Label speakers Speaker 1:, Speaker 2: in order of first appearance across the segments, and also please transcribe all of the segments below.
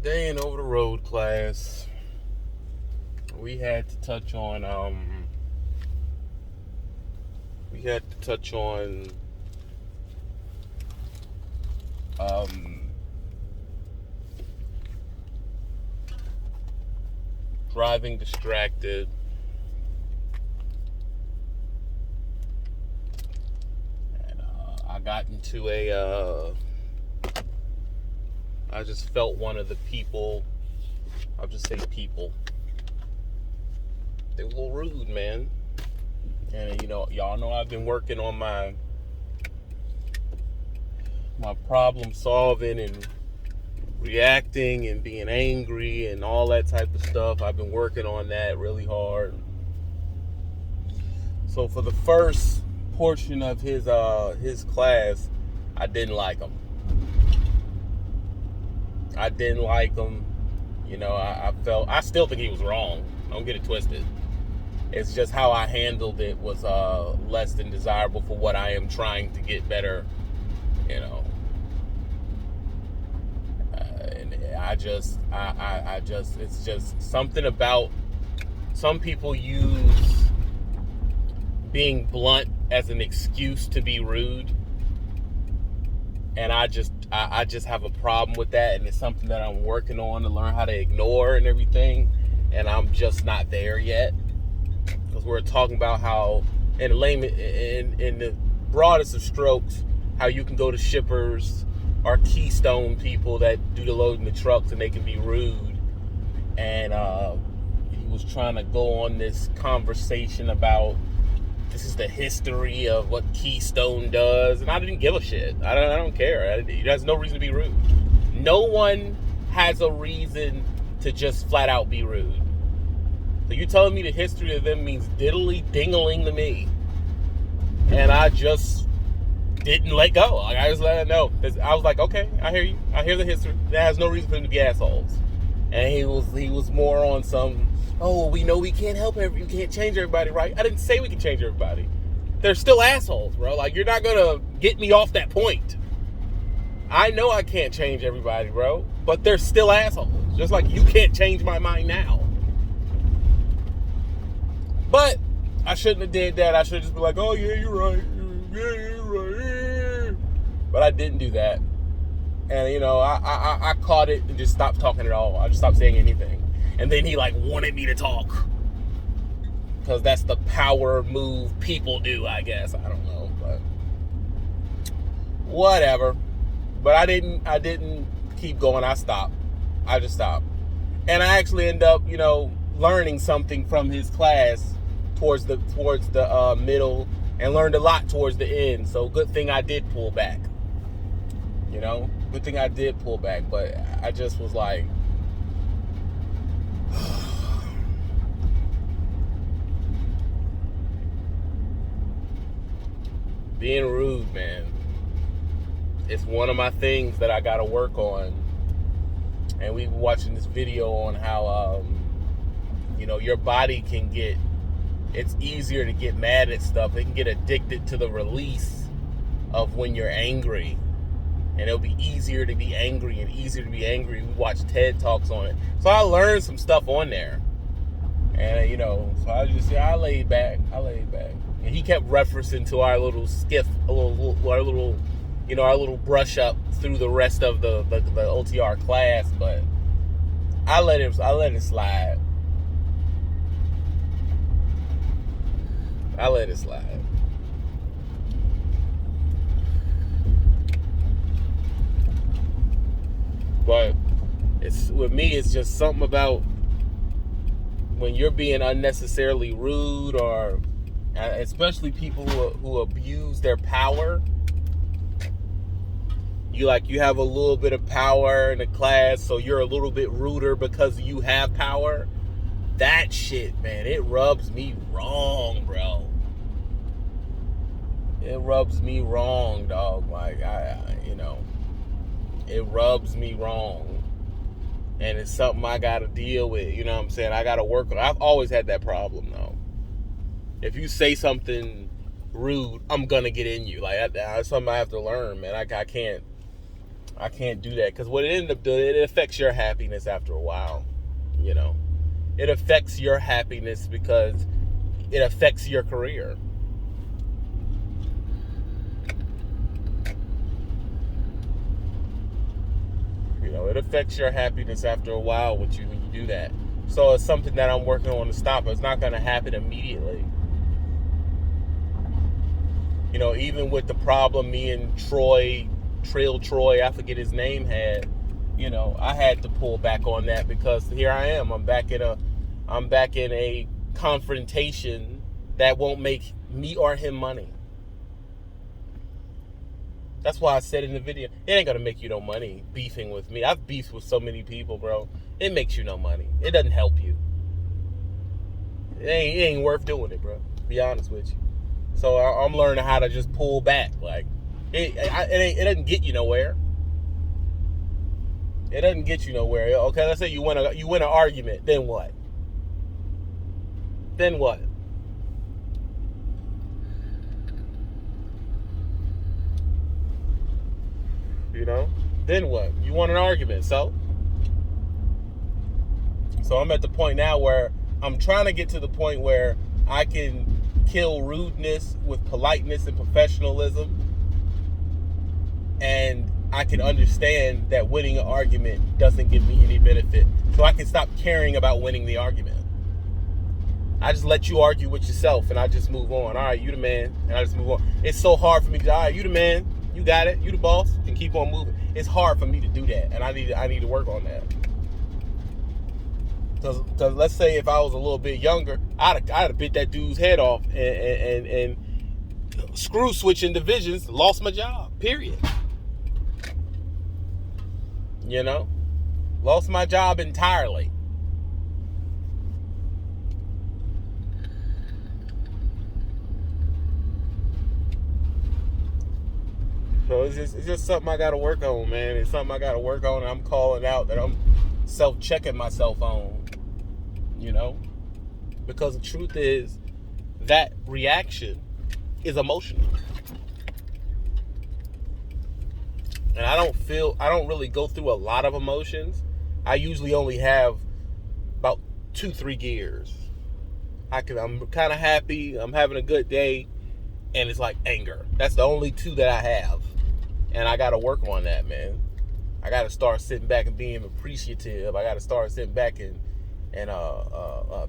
Speaker 1: Today in over the road class, we had to touch on um driving distracted. And I got into I just felt one of the people, I'll just say people, they were a little rude, man. And y'all know I've been working on my problem solving and reacting and being angry and all that type of stuff. I've been working on that really hard. So for the first portion of his class, I didn't like him. I still think he was wrong. Don't get it twisted. It's just how I handled it was less than desirable for what I am trying to get better, And it's just something about some people use being blunt as an excuse to be rude. And I just have a problem with that, and it's something that I'm working on to learn how to ignore and everything, and I'm just not there yet. Because we're talking about how, in the broadest of strokes, how you can go to shippers or Keystone people that do the loading the trucks and they can be rude. And he was trying to go on this conversation about this is the history of what Keystone does, and I didn't give a shit. I don't care. There's no reason to be rude. No one has a reason to just flat out be rude. So you telling me the history of them means diddly dingling to me, and I just didn't let go. Like, I just let it know. I was like, okay, I hear you. I hear the history. That has no reason for them to be assholes. And he was more on some, oh, we know we can't we can't change everybody, right? I didn't say we can change everybody. They're still assholes, bro. Like, you're not gonna get me off that point. I know I can't change everybody, bro, but they're still assholes. Just like you can't change my mind now. But I shouldn't have did that. I should have just been like, oh yeah, you're right. Yeah, you're right. But I didn't do that. And, I caught it and just stopped talking at all. I just stopped saying anything. And then he, wanted me to talk. Because that's the power move people do, I guess. I don't know. But whatever. But I didn't keep going. I stopped. I just stopped. And I actually end up, learning something from his class towards the middle, and learned a lot towards the end. So good thing I did pull back. Good thing I did pull back, but I just was like, being rude, man. It's one of my things that I gotta work on. And we were watching this video on how, your body it's easier to get mad at stuff. It can get addicted to the release of when you're angry. And it'll be easier to be angry and easier to be angry. We watch TED Talks on it. So I learned some stuff on there. And, so I laid back. And he kept referencing to our little skiff, our little brush up through the rest of the OTR class. But I let it slide. I let it slide. But with me, it's just something about when you're being unnecessarily rude, or especially people who abuse their power. You have a little bit of power in the class, so you're a little bit ruder because you have power. That shit, man, it rubs me wrong, bro. It rubs me wrong, dog. It rubs me wrong. And it's something I gotta deal with. You know what I'm saying? I gotta work on it. I've always had that problem, though. If you say something rude, I'm gonna get in you. That's something I have to learn, man. I can't I can't do that, because what it ended up doing, it affects your happiness after a while. You know, it affects your happiness because it affects your career. You know, it affects your happiness after a while when you do that. So it's something that I'm working on to stop. It's not going to happen immediately. You know, even with the problem me and Trail Troy, I forget his name, had, you know, I had to pull back on that, because here I am. I'm back in a confrontation that won't make me or him money. That's why I said in the video, it ain't gonna make you no money beefing with me. I've beefed with so many people, bro. It makes you no money. It doesn't help you. It ain't worth doing it, bro. To be honest with you. So I'm learning how to just pull back. Like, it doesn't get you nowhere. It doesn't get you nowhere. Okay, let's say you win an argument. Then what? Then what? You know? Then what? You won an argument, so I'm at the point now where I'm trying to get to the point where I can kill rudeness with politeness and professionalism, and I can understand that winning an argument doesn't give me any benefit. So I can stop caring about winning the argument. I just let you argue with yourself, and I just move on. All right, you the man, and I just move on. It's so hard for me to, all right, you the man, you got it, you the boss, and keep on moving. It's hard for me to do that, and I need to work on that. Because let's say if I was a little bit younger, I'd have bit that dude's head off and screw switching divisions, lost my job, period. You know? Lost my job entirely. So it's just something I got to work on, man. It's something I got to work on, and I'm calling out that I'm self-checking myself on, you know? Because the truth is, that reaction is emotional. And I don't really go through a lot of emotions. I usually only have about 2-3 gears. I'm kind of happy, I'm having a good day, and it's like anger. That's the only 2 that I have. And I got to work on that, man. I got to start sitting back and being appreciative. I got to start sitting back and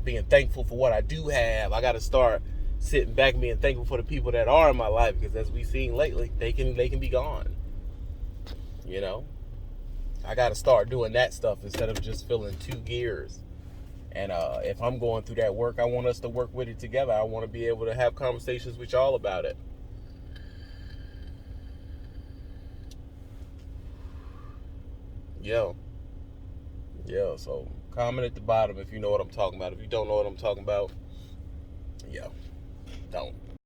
Speaker 1: being thankful for what I do have. I got to start sitting back and being thankful for the people that are in my life, because as we've seen lately, they can be gone. You know, I got to start doing that stuff instead of just feeling 2 gears. And if I'm going through that work, I want us to work with it together. I want to be able to have conversations with y'all about it. Yo, so comment at the bottom if you know what I'm talking about. If you don't know what I'm talking about, yo, don't.